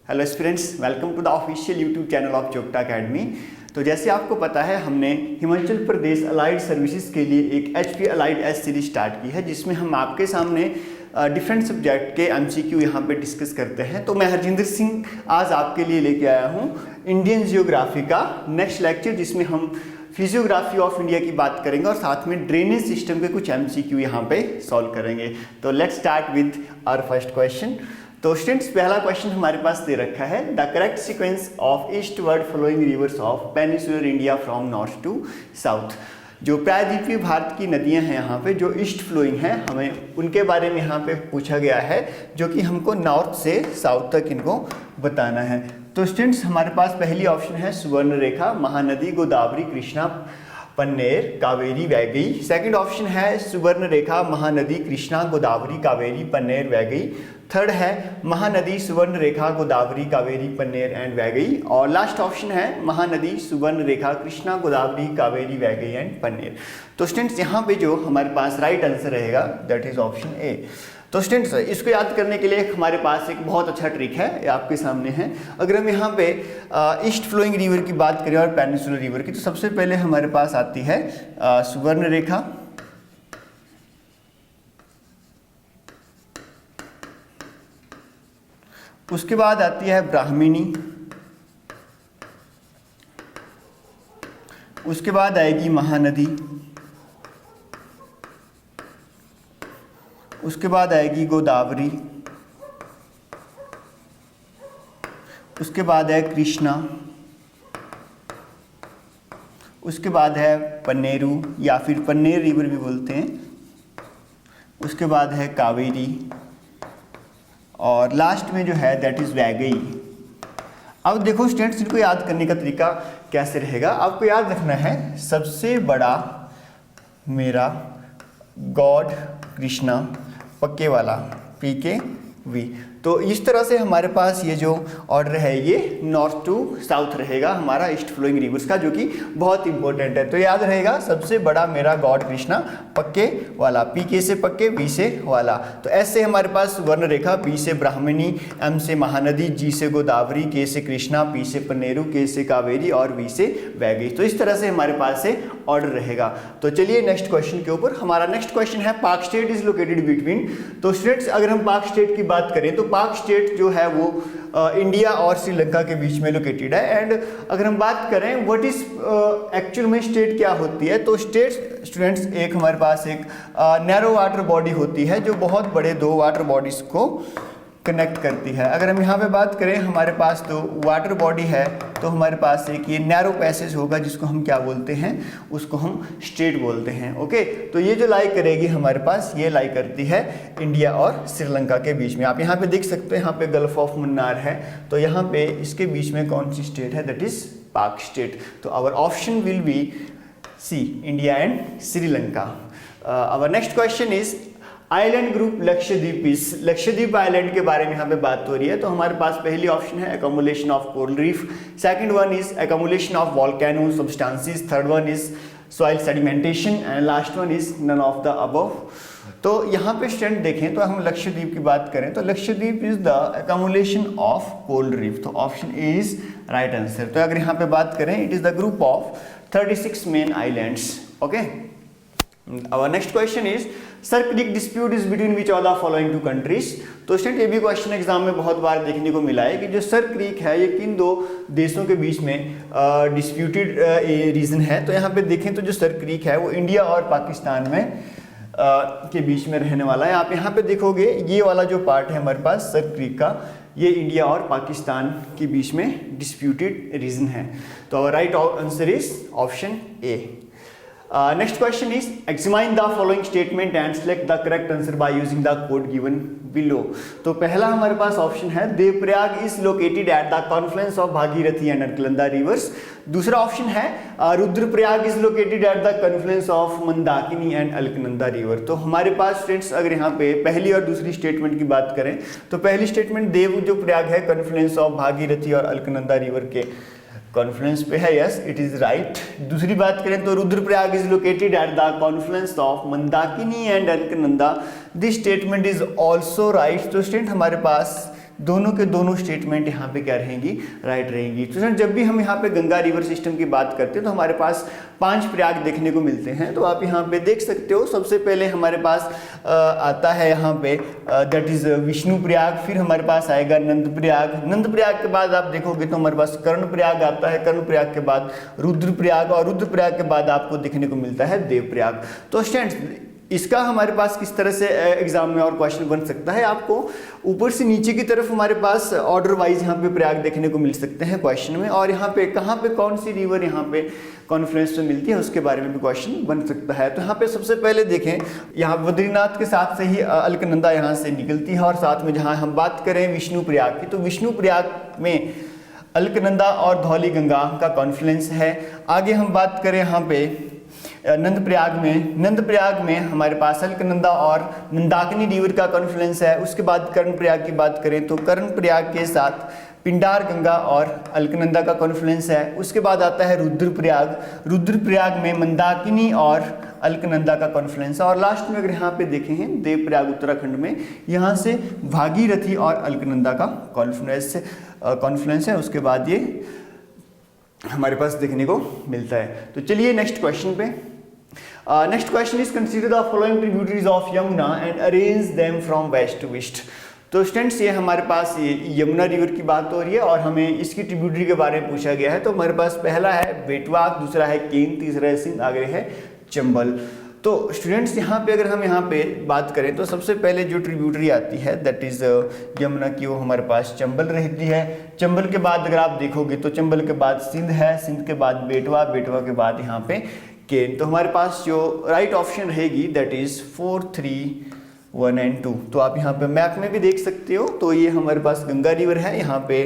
Hello aspirants, welcome to the official YouTube channel of Jogta academy. तो जैसे आपको पता है, हमने हिमाचल प्रदेश अलाइड सर्विसेज के लिए एक HP allied S series start की है, जिसमें हम आपके सामने डिफरेंट सब्जेक्ट के MCQ यहाँ पे डिस्कस करते हैं। तो मैं हरजिंदर सिंह आज आपके लिए लेके आया हूँ इंडियन जियोग्राफी का नेक्स्ट लेक्चर, जिसमें हम फिजियोग्राफी ऑफ इंडिया की बात करेंगे और साथ में ड्रेनेज सिस्टम के कुछ MCQ यहाँ पे सॉल्व करेंगे। तो let's start with our first question. तो स्टूडेंट्स, पहला क्वेश्चन हमारे पास दे रखा है, the correct sequence of eastward flowing rivers of peninsular India from north to south. जो प्रायद्वीपीय भारत की नदियां हैं यहाँ पे जो ईस्ट फ्लोइंग हैं, हमें उनके बारे में यहाँ पे पूछा गया है, जो कि हमको नॉर्थ से साउथ तक इनको बताना है। तो स्टूडेंट्स, हमारे पास पहली ऑप्शन है सुवर्ण रेखा, महानदी, गोदावरी, कृष्णा, पन्नेर, कावेरी, वैगई। सेकंड ऑप्शन है सुवर्ण रेखा, महानदी, कृष्णा, गोदावरी, कावेरी, पन्नेर, वैगई। थर्ड है महानदी, सुवर्ण रेखा, गोदावरी, कावेरी, पन्नेर एंड वैगई। और लास्ट ऑप्शन है महानदी, सुवर्ण रेखा, कृष्णा, गोदावरी, कावेरी, वैगई एंड पन्नेर। तो स्टूडेंट्स, यहाँ पे जो हमारे पास राइट आंसर रहेगा दैट इज ऑप्शन ए। तो स्टूडेंट्स, इसको याद करने के लिए हमारे पास एक बहुत अच्छा ट्रिक है, ये आपके सामने है। अगर हम यहाँ पे ईस्ट फ्लोइंग रिवर की बात करें और पेनिनसुलर रिवर की, तो सबसे पहले हमारे पास आती है सुवर्ण रेखा, उसके बाद आती है ब्राह्मणी, उसके बाद आएगी महानदी, उसके बाद आएगी गोदावरी, उसके बाद है कृष्णा, उसके बाद है पन्नेरू या फिर पन्नेर रिवर भी बोलते हैं, उसके बाद है कावेरी और लास्ट में जो है दैट इज वैगई। अब देखो स्टूडेंट्स, इनको याद करने का तरीका कैसे रहेगा। आपको याद रखना है सबसे बड़ा मेरा गॉड कृष्णा, पक्के वाला PKV। तो इस तरह से हमारे पास ये जो ऑर्डर है ये नॉर्थ टू साउथ रहेगा हमारा ईस्ट फ्लोइंग रिवर्स का, जो कि बहुत इंपॉर्टेंट है। तो याद रहेगा सबसे बड़ा मेरा गॉड कृष्णा, पक्के वाला, PK से पक्के, V से वाला। तो S से हमारे पास वर्ण रेखा, B से ब्राह्मणी, M से महानदी, G से गोदावरी, K से कृष्णा, P से पन्नेरू, K से कावेरी और V से वैगई। तो इस तरह से हमारे पास से ऑर्डर रहेगा। तो चलिए नेक्स्ट क्वेश्चन के ऊपर। हमारा नेक्स्ट क्वेश्चन है पाक स्टेट इज लोकेटेड बिटवीन। तो स्टेट्स, अगर हम पाक स्टेट की बात करें तो पाक स्टेट जो है वो इंडिया और श्रीलंका के बीच में लोकेटेड है। एंड अगर हम बात करें व्हाट इज एक्चुअल में स्टेट क्या होती है, तो स्टेट स्टूडेंट्स एक हमारे पास एक नैरो वाटर बॉडी होती है जो बहुत बड़े दो वाटर बॉडीज को कनेक्ट करती है। अगर हम यहाँ पे बात करें, हमारे पास तो वाटर बॉडी है, तो हमारे पास एक ये नैरो पैसेज होगा जिसको हम क्या बोलते हैं, उसको हम स्टेट बोलते हैं। ओके, तो ये जो लाई करेगी हमारे पास, ये लाई करती है इंडिया और श्रीलंका के बीच में। आप यहाँ पे देख सकते हैं, यहाँ पे गल्फ ऑफ मन्नार है, तो यहाँ पे इसके बीच में कौन सी स्टेट है, दैट इज पाक स्टेट। तो our option will be c, India and Sri Lanka. Our next question is island group Lakshadweep. इस लक्षद्वीप आइलैंड के बारे में यहाँ पे बात हो रही है। तो हमारे पास पहली ऑप्शन है accumulation of coral reef, second one is accumulation of volcano substances, third one is soil sedimentation and last one is none of the above. तो यहाँ पे स्टूडेंट देखें तो हम लक्षद्वीप की बात करें तो Lakshadweep is the accumulation of coral reef. तो option A is right answer. तो अगर यहाँ पे बात करें, it is the group of 36 main islands. Okay, our next question is sir creek dispute is between which of the following two countries। तो student, ये भी क्वेश्चन एग्जाम में बहुत बार देखने को मिला है कि जो सर क्रीक है ये किन दो देशों के बीच में डिस्प्यूटेड रीजन है। तो यहाँ पे देखें तो जो सर क्रीक है वो इंडिया और पाकिस्तान में के बीच में रहने वाला है। आप यहाँ पे देखोगे ये वाला जो पार्ट है हमारे पास सर क्रीक का, ये इंडिया और पाकिस्तान के बीच में डिस्प्यूटेड रीजन है। तो right answer is option A. Next question is examine the following statement and select the correct answer by using the code given below। तो पहला हमारे पास ऑप्शन है Devprayag is located at the Confluence of Bhagirathi and Alaknanda reverse. दूसरा ऑप्शन है Rudraprayag is located at the Confluence of Mandakini and Alaknanda river. तो हमारे पास students, अगर यहाँ पे पहली और दूसरी स्टेटमेंट की बात करें तो पहली स्टेटमेंट देव जो प्रयाग है कॉन्फ्लुएंस ऑफ भागीरथी और अलकनंदा रिवर के कॉन्फ्लुएंस पे है, यस इट इज राइट। दूसरी बात करें तो Rudraprayag is located at the Confluence of Mandakini and Alaknanda, this statement is also right. तो स्टूडेंट हमारे पास दोनों के दोनों स्टेटमेंट यहाँ पे क्या रहेंगी, राइट रहेंगी। तो जब भी हम यहाँ पे गंगा रिवर सिस्टम की बात करते हैं तो हमारे पास 5 प्रयाग देखने को मिलते हैं। तो आप यहाँ पे देख सकते हो, सबसे पहले हमारे पास आता है यहाँ पे दैट इज विष्णु प्रयाग, फिर हमारे पास आएगा नंद प्रयाग, नंद प्रयाग के बाद आप देखोगे तो हमारे पास कर्ण प्रयाग आता है, कर्ण प्रयाग के बाद रुद्र प्रयाग, और रुद्र प्रयाग के बाद आपको देखने को मिलता है देव प्रयाग। तो स्टूडेंट्स इसका हमारे पास किस तरह से एग्जाम में और क्वेश्चन बन सकता है, आपको ऊपर से नीचे की तरफ हमारे पास ऑर्डर वाइज यहाँ पे प्रयाग देखने को मिल सकते हैं क्वेश्चन में, और यहाँ पे कहाँ पे कौन सी रिवर यहाँ पे कॉन्फ्लुएंस में मिलती है उसके बारे में भी क्वेश्चन बन सकता है। तो यहाँ पे सबसे पहले देखें, यहाँ बद्रीनाथ के साथ से ही अलकनंदा यहाँ से निकलती है, और साथ में जहाँ हम बात करें विष्णु प्रयाग की, तो विष्णु प्रयाग में अलकनंदा और धौली गंगा का कॉन्फ्लुएंस है। आगे हम बात करें यहाँ पे नंद प्रयाग में हमारे पास अलकनंदा और मंदाकिनी रिवर का कॉन्फ्लुएंस है। उसके बाद कर्ण प्रयाग की बात करें तो कर्ण प्रयाग के साथ पिंडार गंगा और अलकनंदा का कॉन्फ्लुएंस है। उसके बाद आता है रुद्र प्रयाग में मंदाकिनी और अलकनंदा का कॉन्फ्लुएंस है। और लास्ट में अगर यहाँ पे देखें हैं देव प्रयाग उत्तराखंड में, यहाँ से भागीरथी और अलकनंदा का कॉन्फ्लुएंस है। उसके बाद ये हमारे पास देखने को मिलता है। तो चलिए नेक्स्ट क्वेश्चन पे। Next question is consider the following tributaries of Yamuna and arrange them from west to east. तो स्टूडेंट्स ये हमारे पास ये यमुना रिवर की बात हो रही है और हमें इसकी ट्रिब्यूटरी के बारे में पूछा गया है। तो हमारे पास पहला है बेटवा, दूसरा है केन, तीसरा है सिंध, आगे है चंबल। तो स्टूडेंट्स यहाँ पे अगर हम यहाँ पे बात करें तो सबसे पहले जो ट्रिब्यूटरी आती है दैट इज यमुना की, वो हमारे पास चंबल रहती है। चंबल के बाद अगर आप देखोगे तो चंबल के बाद सिंध है, सिंध के बाद बेटवा, बेटवा के बाद यहाँ पे केन। तो हमारे पास जो राइट ऑप्शन रहेगी दैट इज 4, 3, 1 and 2। तो आप यहाँ पे मैप में भी देख सकते हो। तो ये हमारे पास गंगा रिवर है, यहाँ पे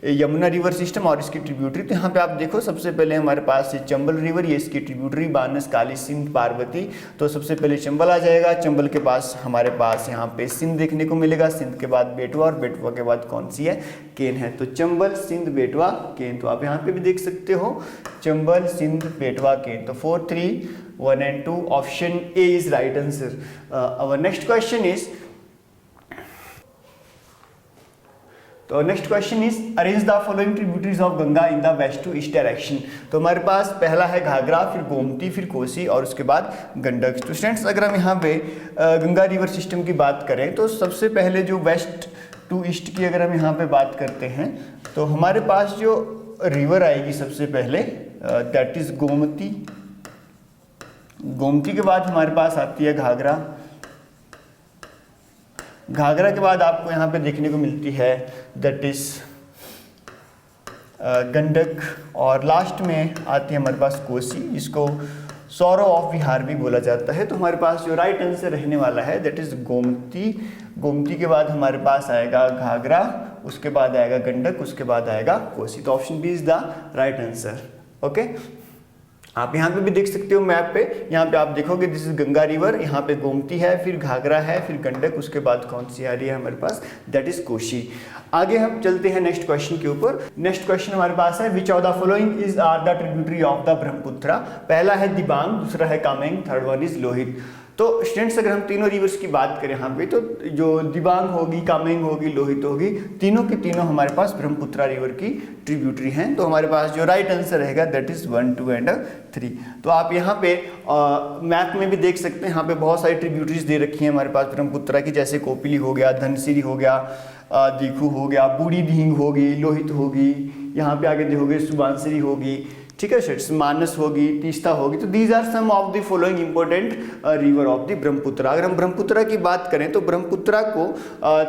यमुना रिवर सिस्टम और इसकी ट्रिब्यूटरी। तो यहाँ पे आप देखो सबसे पहले हमारे पास ये चंबल रिवर, ये इसकी ट्रिब्यूटरी, बानस, काली, सिंध, पार्वती। तो सबसे पहले चंबल आ जाएगा। चंबल के पास हमारे पास यहाँ पे सिंध देखने को मिलेगा, सिंध के बाद बेटवा, और बेटवा के बाद कौन सी है, केन है। तो चंबल, सिंध, बेटवा, केन। तो आप यहाँ पे भी देख सकते हो चंबल, सिंध, बेटवा, केन। तो 4, 3, 1 and 2 option A is right answer. Our next question is, तो next question is arrange the following tributaries of Ganga in the west to east direction. तो हमारे पास पहला है घाघरा, फिर गोमती, फिर कोसी और उसके बाद गंडक। तो स्टूडेंट्स अगर हम यहाँ पे गंगा रिवर सिस्टम की बात करें तो सबसे पहले जो वेस्ट टू ईस्ट की अगर हम यहाँ पे बात करते हैं तो हमारे पास जो रिवर आएगी सबसे पहले दैट इज गोमती। गोमती के बाद हमारे पास आती है घाघरा, घाघरा के बाद आपको यहाँ पे देखने को मिलती है दैट इज गंडक, और लास्ट में आती है हमारे पास कोसी, जिसको सौरो ऑफ बिहार भी बोला जाता है। तो हमारे पास जो राइट आंसर रहने वाला है दैट इज गोमती। गोमती के बाद हमारे पास आएगा घाघरा, उसके बाद आएगा गंडक, उसके बाद आएगा कोसी। तो option b is the right answer. Okay, आप यहाँ पे भी देख सकते हो मैप पे, यहाँ पे आप देखोगे दिस इज गंगा रिवर, यहाँ पे गोमती है, फिर घाघरा है, फिर गंडक, उसके बाद कौन सी आ रही है हमारे पास, दैट इज कोशी। आगे हम चलते हैं नेक्स्ट क्वेश्चन के ऊपर। नेक्स्ट क्वेश्चन हमारे पास है which of the following is are the tributary of the Brahmaputra. पहला है दिबांग, दूसरा है Kameng, third one is Lohit. तो स्टूडेंट्स अगर हम तीनों रिवर्स की बात करें यहाँ पे तो जो दिबांग होगी, कामेंग होगी, लोहित होगी, तीनों के तीनों हमारे पास ब्रह्मपुत्रा रिवर की ट्रिब्यूटरी हैं। तो हमारे पास जो राइट आंसर रहेगा दैट इज 1, 2 and 3। तो आप यहाँ पे मैप में भी देख सकते हैं, यहाँ पे बहुत सारी ट्रिब्यूटरीज दे रखी हैं हमारे पास ब्रह्मपुत्रा की, जैसे कोपिली हो गया, धनसिरी हो गया, दीखू हो गया, बूढ़ी दींग होगी, लोहित होगी, यहाँ पे आगे देखोगे सुबानसिरी होगी, ठीक है स्टूडेंट्स, मानस होगी, तीस्ता होगी। तो these are some of the following important river of the Brahmaputra. अगर हम ब्रह्मपुत्रा की बात करें तो ब्रह्मपुत्रा को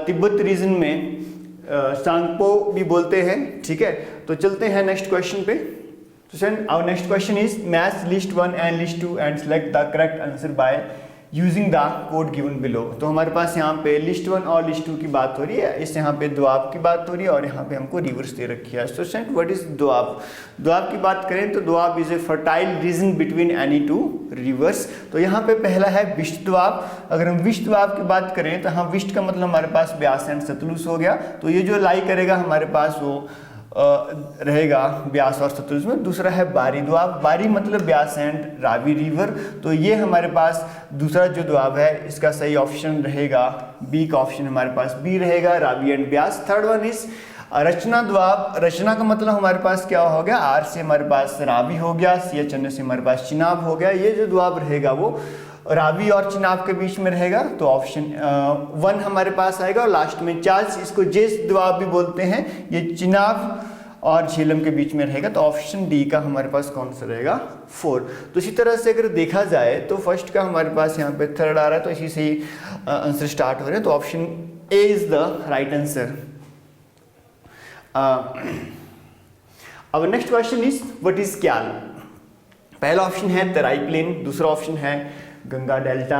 तिब्बत रीजन में सांगपो भी बोलते हैं, ठीक है। तो चलते हैं नेक्स्ट क्वेश्चन पे। तो friend our next question is match list 1 and list 2 and select the correct answer by using the code given below. तो हमारे पास यहाँ पे लिस्ट 1 और लिस्ट 2 की बात हो रही है, इस यहाँ पे दोआब की बात हो रही है और यहाँ पे हमको रिवर्स दे रखी है। So friend what is Doab? Doab की बात करें तो Doab is a fertile region between any two reverse. तो यहाँ पे पहला है विष्ट दोआब। अगर हम विष्ट दोआब की बात करें तो हाँ, विष्ट का मतलब हमारे पास ब्यास एंड सतलुज हो गया। तो ये जो लाई करेगा हमारे पास वो रहेगा ब्यास और सतलुज में। दूसरा है बारी दोआब, बारी मतलब ब्यास एंड रावी रिवर, तो ये हमारे पास दूसरा जो दोआब है इसका सही ऑप्शन रहेगा बी का ऑप्शन हमारे पास बी रहेगा, Ravi and Beas. Third one is Rachna Doab, Rachna का मतलब हमारे पास क्या हो गया, आर से हमारे पास रावी हो गया, सी एच एन से हमारे पास चिनाब हो गया। ये जो दोआब रहेगा वो रावी और चिनाब के बीच में रहेगा, तो ऑप्शन 1 हमारे पास आएगा। और लास्ट में चार्ल्स, इसको जेस दोआब भी बोलते हैं, ये चिनाब और झेलम के बीच में रहेगा, तो ऑप्शन डी का हमारे पास कौन सा रहेगा 4। तो इसी तरह से अगर देखा जाए तो फर्स्ट का हमारे पास यहाँ पे थर्ड आ रहा है, तो इसी से ही आंसर स्टार्ट हो रहे हैं, तो option A is the right answer. अब next question is what is kayal. पहला ऑप्शन है तराई प्लेन, दूसरा ऑप्शन है Ganga delta,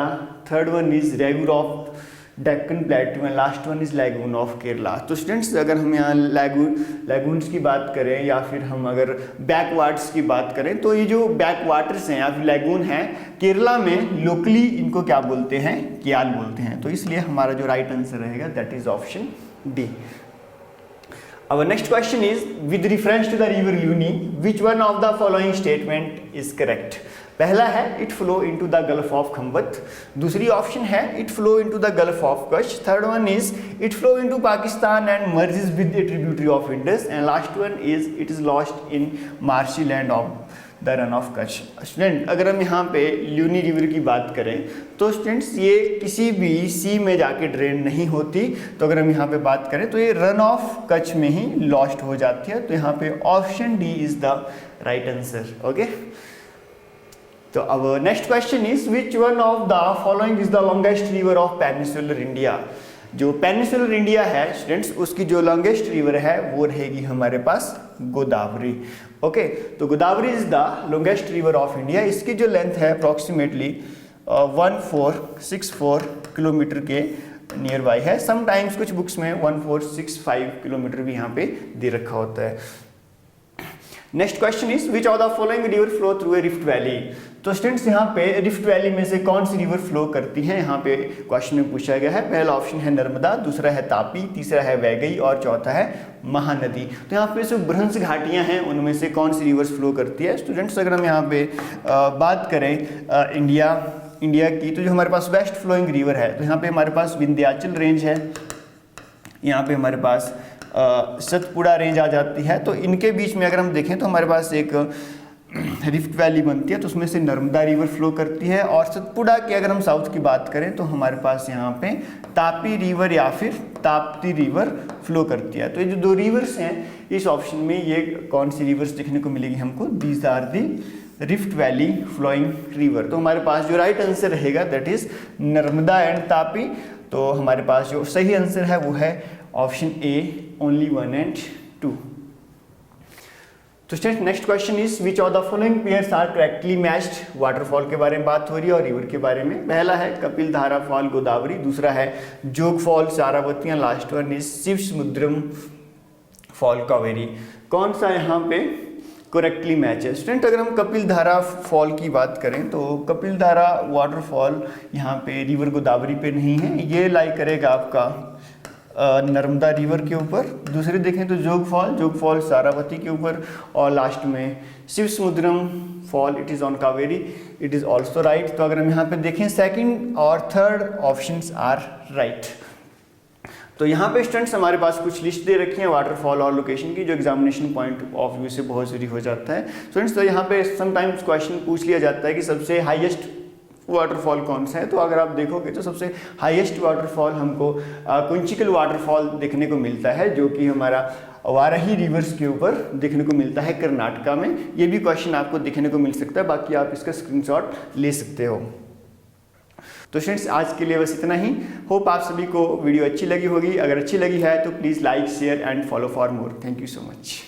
third one is regur of Deccan plateau and last one is lagoon of Kerala. तो स्टूडेंट्स अगर हम यहाँ लैगून्स की बात करें या फिर हम अगर बैकवाटर्स की बात करें, तो ये जो बैकवाटर्स हैं या फिर लैगून हैं केरला में लोकली इनको क्या बोलते हैं, क्याल बोलते हैं। तो इसलिए हमारा जो राइट आंसर रहेगा that is option D. Our next question is with reference to the river Luni, which one of the following statement is correct? पहला है it flow into the gulf of Khambhat, दूसरी ऑप्शन है it flow into the gulf of Kutch, third one is it flow into Pakistan and merges with A tributary of Indus, and last one is it is lost in marshy land of the run of Kutch. Student अगर हम यहाँ पे ल्यूनी river की बात करें तो students ये किसी भी सी में जाके ड्रेन नहीं होती, तो अगर हम यहाँ पे बात करें तो ये रन ऑफ कच्छ में ही लॉस्ट हो जाती है, तो यहाँ पे option D is the right answer. Okay, तो अब next question is which one of the following is the longest river of peninsular India. जो पेनिनसुलर इंडिया है स्टूडेंट्स उसकी जो लॉन्गेस्ट रिवर है वो रहेगी हमारे पास गोदावरी। ओके, तो Godavari is the longest river of India, इसकी जो लेंथ है अप्रॉक्सीमेटली 1464 किलोमीटर के नियर बाई है। समटाइम्स कुछ बुक्स में 1465 किलोमीटर भी यहाँ पे दे रखा होता है। Next question is which of the following river flow through a rift valley. तो स्टूडेंट्स यहाँ पे रिफ्ट वैली में से कौन सी रिवर फ्लो करती है, यहाँ पे क्वेश्चन में पूछा गया है। पहला ऑप्शन है नर्मदा, दूसरा है तापी, तीसरा है वैगई और चौथा है महानदी। तो यहाँ पे जो बृहंस घाटियाँ हैं उनमें से कौन सी रिवर्स फ्लो करती है। स्टूडेंट्स अगर हम यहाँ पे बात करें इंडिया की, तो जो हमारे पास वेस्ट फ्लोइंग रिवर है, तो यहाँ पे हमारे पास विंध्याचल रेंज है, यहाँ पे हमारे पास सतपुड़ा रेंज आ जाती है। तो इनके बीच में अगर हम देखें तो हमारे पास एक रिफ्ट वैली बनती है, तो उसमें से नर्मदा रिवर फ्लो करती है। और सतपुड़ा की अगर हम साउथ की बात करें तो हमारे पास यहाँ पे तापी रिवर या फिर ताप्ती रिवर फ्लो करती है। तो ये जो दो रिवर्स हैं इस ऑप्शन में ये कौन सी रिवर्स देखने को मिलेगी हमको, these are the rift valley flowing river. तो हमारे पास जो राइट आंसर रहेगा that is Narmada and Tapi. तो हमारे पास जो सही आंसर है वो है ऑप्शन ए, ओनली 1 and 2। तो student next question is which of the following pairs are correctly matched. Waterfall के बारे में बात हो रही है और रिवर के बारे में। पहला है कपिल धारा फॉल गोदावरी, दूसरा है Jog fall Sharavati, last one is Shivasamudram fall Kaveri. कौन सा यहाँ पे करेक्टली मैच है। स्टूडेंट अगर हम कपिल धारा फॉल की बात करें तो कपिल धारा वाटरफॉल यहाँ पे रिवर गोदावरी पे नहीं है, ये लाई करेगा आपका नर्मदा रिवर के ऊपर। दूसरे देखें तो जोग फॉल सारावती के ऊपर, और लास्ट में Shivasamudram fall it is on Kaveri, it is also right. तो अगर हम यहाँ पे देखें सेकंड और थर्ड ऑप्शंस आर राइट। तो यहाँ पे स्टूडेंट्स हमारे पास कुछ लिस्ट दे रखी है वाटरफॉल और लोकेशन की, जो एग्जामिनेशन पॉइंट ऑफ व्यू से बहुत जरूरी हो जाता है स्टूडेंट्स। तो यहाँ पे समटाइम्स क्वेश्चन पूछ लिया जाता है कि सबसे हाईएस्ट वाटरफॉल कौन सा है। तो अगर आप देखोगे तो सबसे हाईएस्ट वाटरफॉल हमको कुंचिकल वाटरफॉल देखने को मिलता है, जो कि हमारा वाराही रिवर्स के ऊपर देखने को मिलता है कर्नाटका में। ये भी क्वेश्चन आपको देखने को मिल सकता है, बाकी आप इसका स्क्रीनशॉट ले सकते हो। तो स्टूडेंट्स आज के लिए बस इतना ही। होप आप सभी को वीडियो अच्छी लगी होगी। अगर अच्छी लगी है तो please like share and follow for more. Thank you so much.